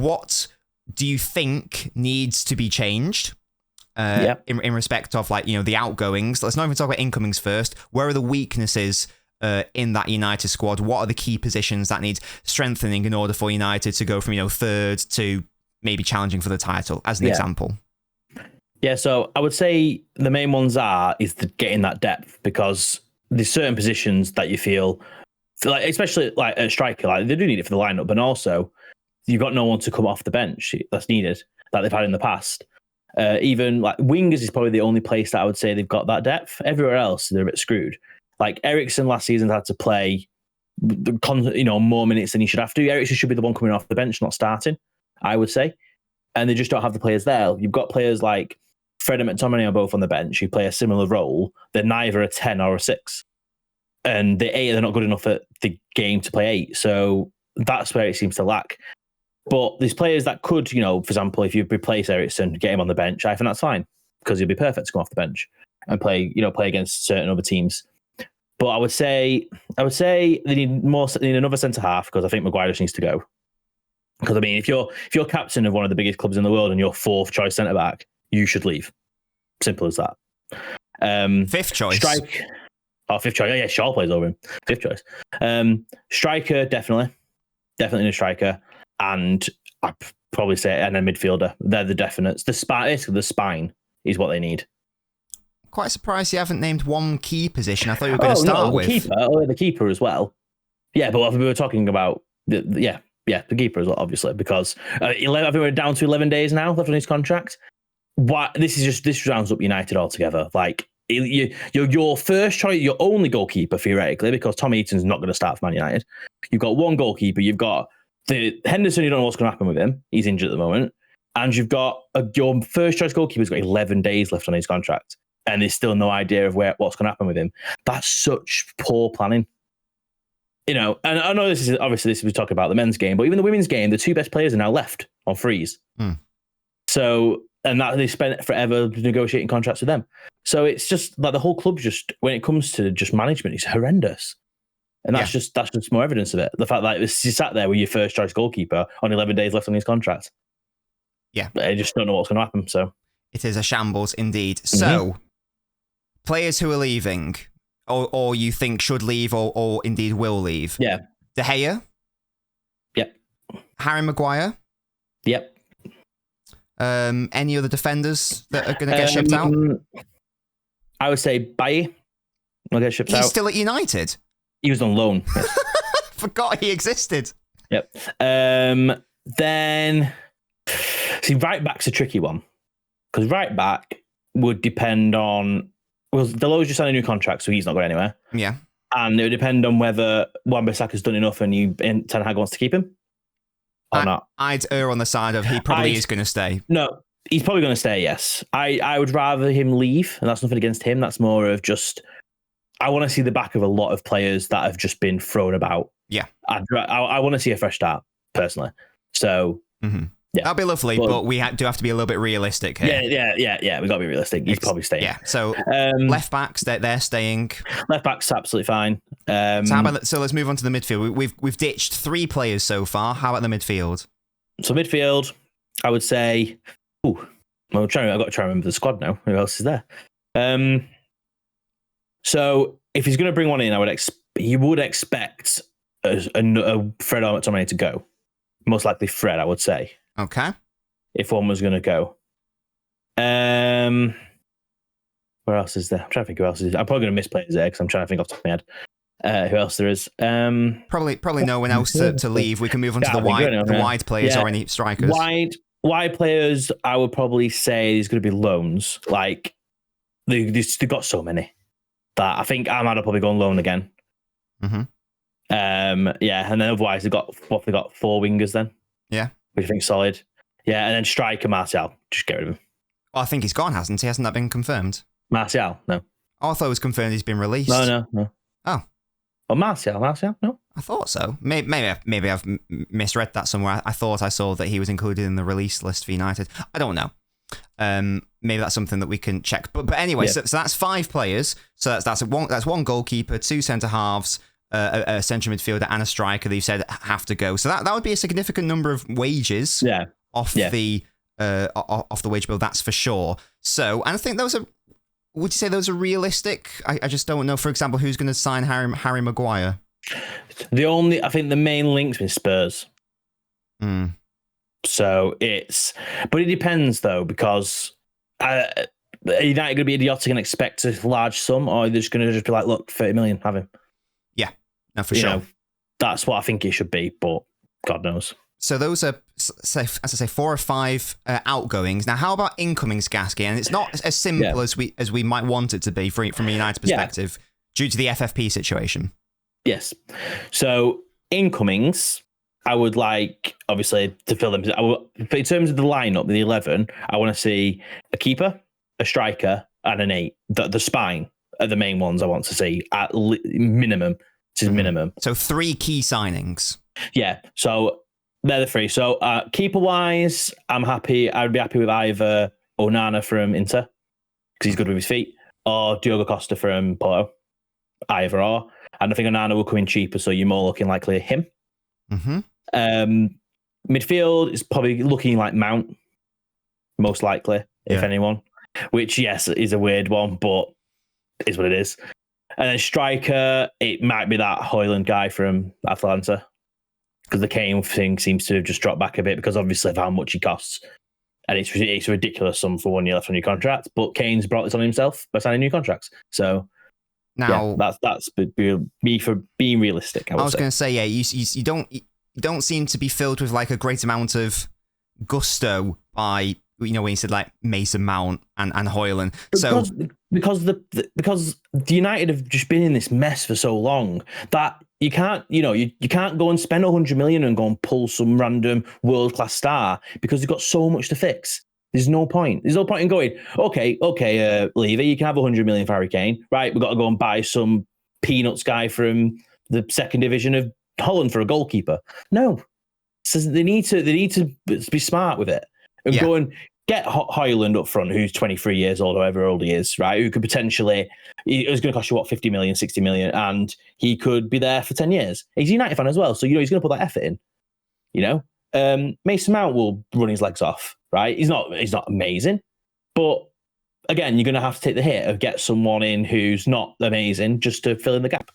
what do you think needs to be changed in respect of the outgoings? Let's not even talk about incomings first. Where are the weaknesses in that United squad? What are the key positions that need strengthening in order for United to go from third to maybe challenging for the title, as an example? Yeah, so I would say the main ones is getting that depth, because there's certain positions that you feel like, especially like a striker, like they do need it for the lineup, but also you've got no one to come off the bench that's needed that they've had in the past. Even like wingers is probably the only place that I would say they've got that depth. Everywhere else, they're a bit screwed. Like Eriksen last season had to play, more minutes than he should have to. Eriksen should be the one coming off the bench, not starting, I would say. And they just don't have the players there. You've got players like Fred and McTominay are both on the bench who play a similar role. They're neither a 10 or a 6. And they're not good enough at the game to play 8. So that's where it seems to lack. But there's players that could, for example, if you replace Eriksen, get him on the bench, I think that's fine, because he'll be perfect to come off the bench and play against certain other teams. But I would say they need another centre half, because I think Maguire just needs to go. Because I mean, if you're captain of one of the biggest clubs in the world and you're 4th choice centre back, you should leave. Simple as that. 5th choice. 5th choice. Yeah, Shaw plays over him. 5th choice. Striker, definitely a striker, and I'd probably say and a midfielder. They're the definites. The spine is what they need. Quite surprised you haven't named one key position. I thought you were going to start with the keeper as well. Yeah, but we were talking about the keeper as well, obviously, because I think we're down to 11 days now left on his contract. This rounds up United altogether. Like your first choice, your only goalkeeper theoretically, because Tom Heaton's not going to start for Man United. You've got one goalkeeper. You've got Henderson. You don't know what's going to happen with him. He's injured at the moment, and you've got your first choice goalkeeper's got 11 days left on his contract, and there's still no idea of what's going to happen with him. That's such poor planning. And I know this we're talking about the men's game, but even the women's game, the 2 best players are now left on freeze. So, and that they spent forever negotiating contracts with them. So it's just like the whole club, just when it comes to just management, is horrendous. And that's just more evidence of it. The fact that you sat there with your first choice goalkeeper on 11 days left on his contract. Yeah. I just don't know what's going to happen. So it is a shambles indeed. So players who are leaving, or you think should leave, or indeed will leave. Yeah. De Gea. Yep. Harry Maguire. Yep. Any other defenders that are going to get shipped out? I would say Bailly will get shipped out. He's still at United? He was on loan. Yes. Forgot he existed. Yep. Then, see, right back's a tricky one, because right back would depend on. Well, Delo's just signed a new contract, so he's not going anywhere. Yeah. And it would depend on whether Wan-Bissaka's done enough and Ten Hag wants to keep him or not. I'd err on the side of he probably is going to stay. No, he's probably going to stay, yes. I would rather him leave, and that's nothing against him. That's more of just, I want to see the back of a lot of players that have just been thrown about. Yeah. I want to see a fresh start, personally. So, yeah. That'd be lovely, but we do have to be a little bit realistic here. Yeah. We got to be realistic. He's probably staying. Yeah. So left backs, they're staying. Left back's absolutely fine. So let's move on to the midfield. We've ditched 3 players so far. How about the midfield? So midfield, I would say. I've got to try and remember the squad now. Who else is there? So if he's going to bring one in, you would expect a Fred or McTominay to go. Most likely Fred, I would say. Okay. If one was going to go. Where else is there? I'm trying to think who else is. I'm probably going to miss players there because I'm trying to think off the top of my head who else there is. Probably no one else to leave. We can move on to the wide players or any strikers. Wide players, I would probably say there's going to be loans. Like, they've got so many that I think Ahmad will probably go on loan again. And then otherwise they've got 4 wingers then. Yeah. Which I think is solid. Yeah, and then striker Martial, just get rid of him. Oh, I think he's gone, hasn't he? Hasn't that been confirmed? Martial, no. Oh, I thought it was confirmed he's been released. No. Oh. Oh, Martial, no. I thought so. Maybe I've misread that somewhere. I thought I saw that he was included in the release list for United. I don't know. Maybe that's something that we can check. But anyway, so that's 5 players. So that's one goalkeeper, 2 centre halves, a central midfielder and a striker that you said have to go. So that would be a significant number of wages off the wage bill. That's for sure. So, and I think those are. Would you say those are realistic? I just don't know. For example, who's going to sign Harry Maguire? I think the main link's with Spurs. So but it depends though, because are United going to be idiotic and expect a large sum, or are they just going to just be like, look, 30 million, have him? Yeah, no, for sure. That's what I think it should be, but God knows. So those are, as I say, 4 or 5 outgoings. Now, how about incomings, Gasky? And it's not as simple as we might want it to be from a United perspective, due to the FFP situation. Yes. So incomings, I would like, obviously, to fill them. In terms of the lineup, the 11, I want to see a keeper, a striker, and an 8. The spine are the main ones I want to see at minimum. To minimum. So 3 key signings. Yeah. So they're the 3. So keeper-wise, I'd be happy with either Onana from Inter, because he's good with his feet, or Diogo Costa from Porto. Either or. And I think Onana will come in cheaper, so you're more looking likely at him. Midfield is probably looking like Mount, most likely, if anyone. Which, yes, is a weird one, but is what it is. And then striker, it might be that Højlund guy from Atalanta, because the Kane thing seems to have just dropped back a bit because obviously of how much he costs. And it's a ridiculous sum for 1 year left on your contract. But Kane's brought this on himself by signing new contracts. So now that's me for being realistic. I was going to say, you don't seem to be filled with like a great amount of gusto by, when you said like Mason Mount and Højlund. Because the United have just been in this mess for so long that you can't, you can't go and spend 100 million and go and pull some random world-class star, because they've got so much to fix. There's no point. There's no point in going, okay, Levy, you can have 100 million for Harry Kane. Right, we've got to go and buy some peanuts guy from the second division of Holland for a goalkeeper. No. So they need to be smart with it and go and get Højlund up front, who's 23 years old, however old he is, right? Who could potentially, it's going to cost you 50 million, 60 million, and he could be there for 10 years. He's a United fan as well, so he's going to put that effort in. Mason Mount will run his legs off, right? He's not amazing, but again, you're going to have to take the hit of get someone in who's not amazing just to fill in the gap.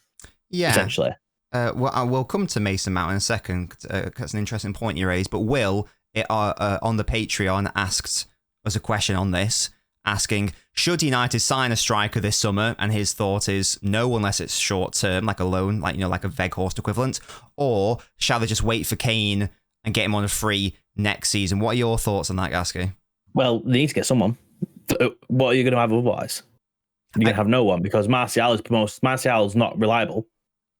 Yeah, essentially. We'll come to Mason Mount in a second. That's an interesting point you raised. But Will, on the Patreon, asked us a question on this, asking, should United sign a striker this summer? And his thought is no, unless it's short term, like a loan, like a Weghorst equivalent. Or shall they just wait for Kane and get him on a free next season? What are your thoughts on that, Gasky? Well, they need to get someone. What are you going to have otherwise? You're going to have no one, because Martial's not reliable.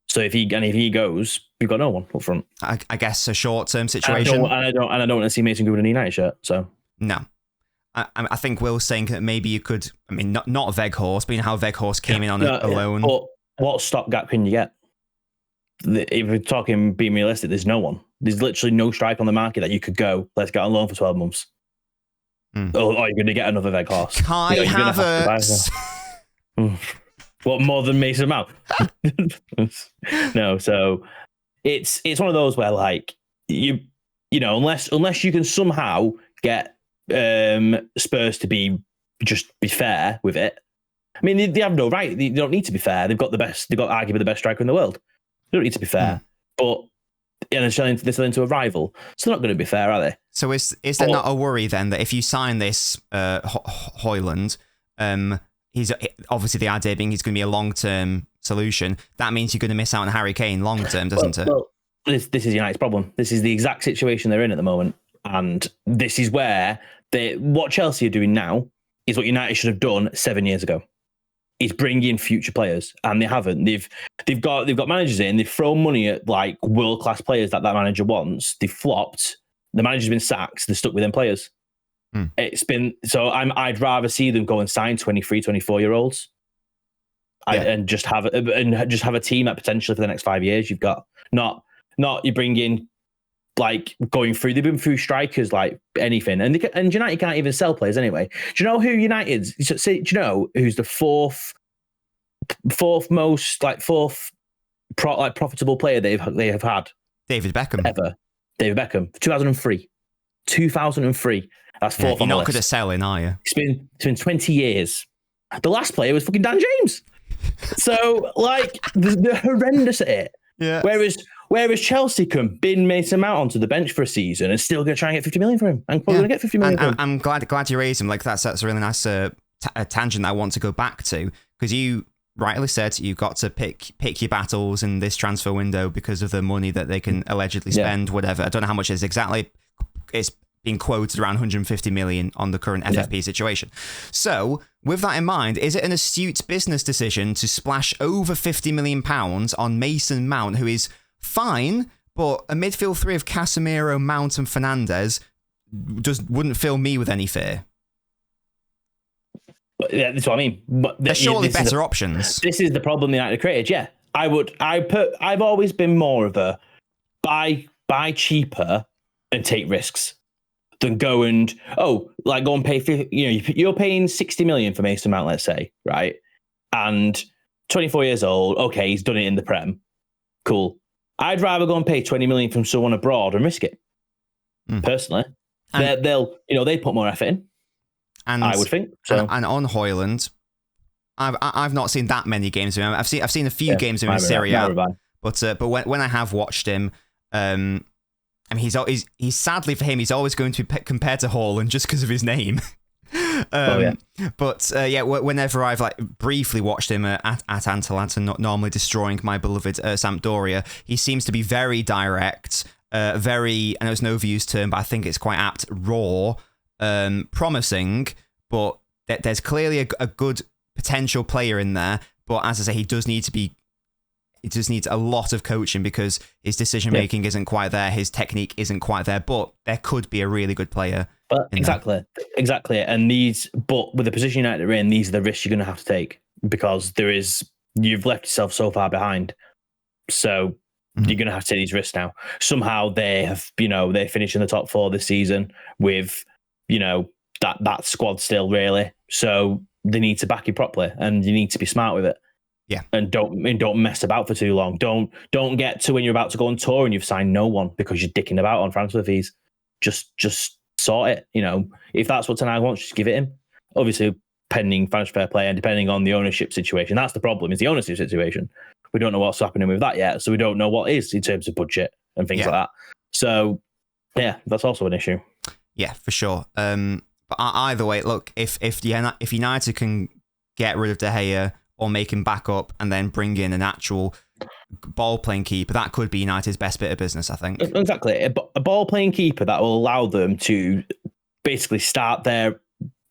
So if he goes, we've got no one up front. I guess a short-term situation. And I don't want to see Mason Greenwood in a United shirt. So no, I think Will's saying that maybe you could. I mean, not Weghorst, but how Weghorst came in on a loan. But what stopgap can you get? If we're talking being realistic, there's no one. There's literally no strike on the market that you could go, let's get on loan for 12 months. Or you're going to get another Weghorst. Kai Havertz. What, more than Mason Mount? No, so it's one of those where like unless you can somehow get Spurs to be fair with it. I mean, they have no right. They don't need to be fair. They've got arguably the best striker in the world. They don't need to be fair. But they're selling to a rival, so they're not going to be fair, are they? So is there not a worry then that if you sign this Højlund, he's obviously the idea being he's going to be a long-term solution. That means you're going to miss out on Harry Kane long-term, doesn't it? Well, this is United's problem. This is the exact situation they're in at the moment. And this is where what Chelsea are doing now is what United should have done 7 years ago. Is bring in future players. And they haven't. They've got managers in, they've thrown money at like world-class players that manager wants. They've flopped. The manager's been sacked. They're stuck with them players. It's been so. I'd rather see them go and sign 23, 24-year-olds, and just have a team that potentially for the next 5 years you've got not you bring in like going through. They've been through strikers like anything, and United can't even sell players anyway. Do you know who United's? Do you know who's the fourth profitable player they have had? David Beckham. Ever. David Beckham. 2003. 2003. That's fourth on the list. You're not good at selling, are you? It's been 20 years. The last player was fucking Dan James. So, like, they're horrendous at it. Yeah. Whereas Chelsea can bin Mason Mount onto the bench for a season and still going to try and get 50 million for him. And probably going to get 50 million for him. I'm glad you raised him. Like, that's a really nice a tangent that I want to go back to, because you rightly said you've got to pick your battles in this transfer window because of the money that they can allegedly spend, whatever. I don't know how much it is exactly. It's being quoted around 150 million on the current FFP situation. So, with that in mind, is it an astute business decision to splash over £50 million on Mason Mount, who is fine, but a midfield three of Casemiro, Mount, and Fernandes wouldn't fill me with any fear? Yeah, that's what I mean. But there's surely better options. This is the problem the United created. Yeah, I've always been more of a buy cheaper and take risks than go and go and pay. You're paying 60 million for Mason Mount, let's say, right? And 24 years old. Okay, he's done it in the Prem. Cool. I'd rather go and pay 20 million from someone abroad and risk it. Personally, they put more effort in. And I would think so. And on Højlund, I've not seen that many games of him. I've seen a few games of him in Serie A, but when I have watched him, I mean, he's sadly for him, he's always going to be compared to Højlund just because of his name. But whenever I've briefly watched him at Atalanta, not normally destroying my beloved Sampdoria, he seems to be very direct, very, I know it's no views term, but I think it's quite apt, raw, promising, but there's clearly a good potential player in there. But as I say, he just needs a lot of coaching because his decision making isn't quite there, his technique isn't quite there. But there could be a really good player. But exactly. And but with the position United are in, these are the risks you're going to have to take because you've left yourself so far behind. So you're going to have to take these risks now. Somehow they finished in the top four this season with, that squad still really. So they need to back you properly and you need to be smart with it. Yeah. And don't mess about for too long. Don't get to when you're about to go on tour and you've signed no one because you're dicking about on transfer fees. Just sort it. If that's what Ten Hag wants, just give it him. Obviously, pending financial fair play and depending on the ownership situation. That's the problem, is the ownership situation. We don't know what's happening with that yet. So we don't know what is in terms of budget and things like that. So yeah, that's also an issue. Yeah, for sure. But either way, look, if United can get rid of De Gea or make him back up and then bring in an actual ball-playing keeper, that could be United's best bit of business, I think. Exactly. A ball-playing keeper that will allow them to basically start their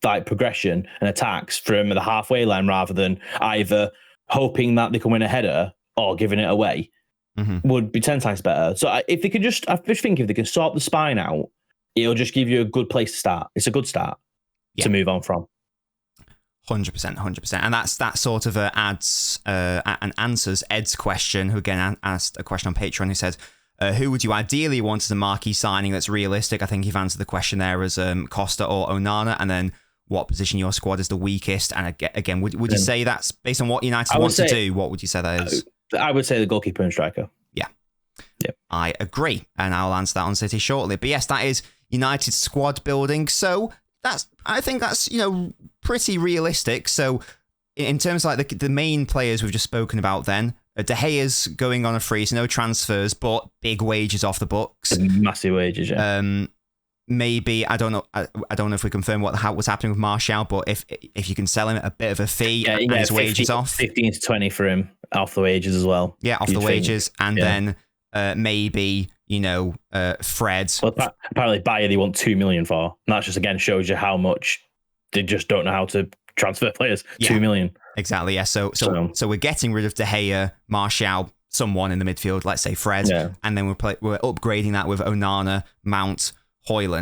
progression and attacks from the halfway line rather than either hoping that they can win a header or giving it away would be 10 times better. So I just think if they can sort the spine out, it'll just give you a good place to start. It's a good start to move on from. 100%. And that sort of adds and answers Ed's question, who again asked a question on Patreon, who said, who would you ideally want as a marquee signing that's realistic? I think you've answered the question there as Costa or Onana, and then what position your squad is the weakest. And again, would you say that's based on what United want to do? What would you say that is? I would say the goalkeeper and striker. Yeah. Yep. I agree. And I'll answer that on City shortly. But yes, that is United's squad building. So I think that's pretty realistic. So in terms of the main players we've just spoken about, then De Gea's going on a free, so no transfers, but big wages off the books, massive wages. Yeah. Maybe I don't know if we confirm what's happening with Martial, but if you can sell him at a bit of a fee and his wages off, 15 to 20 for him off the wages as well. Yeah, off the wages, and then maybe. Fred. Well, apparently Bayer they want 2 million for. And that just again shows you how much they just don't know how to transfer players. Yeah, 2 million. Exactly. Yeah. So we're getting rid of De Gea, Martial, someone in the midfield, let's say Fred, and then we're upgrading that with Onana, Mount, Højlund.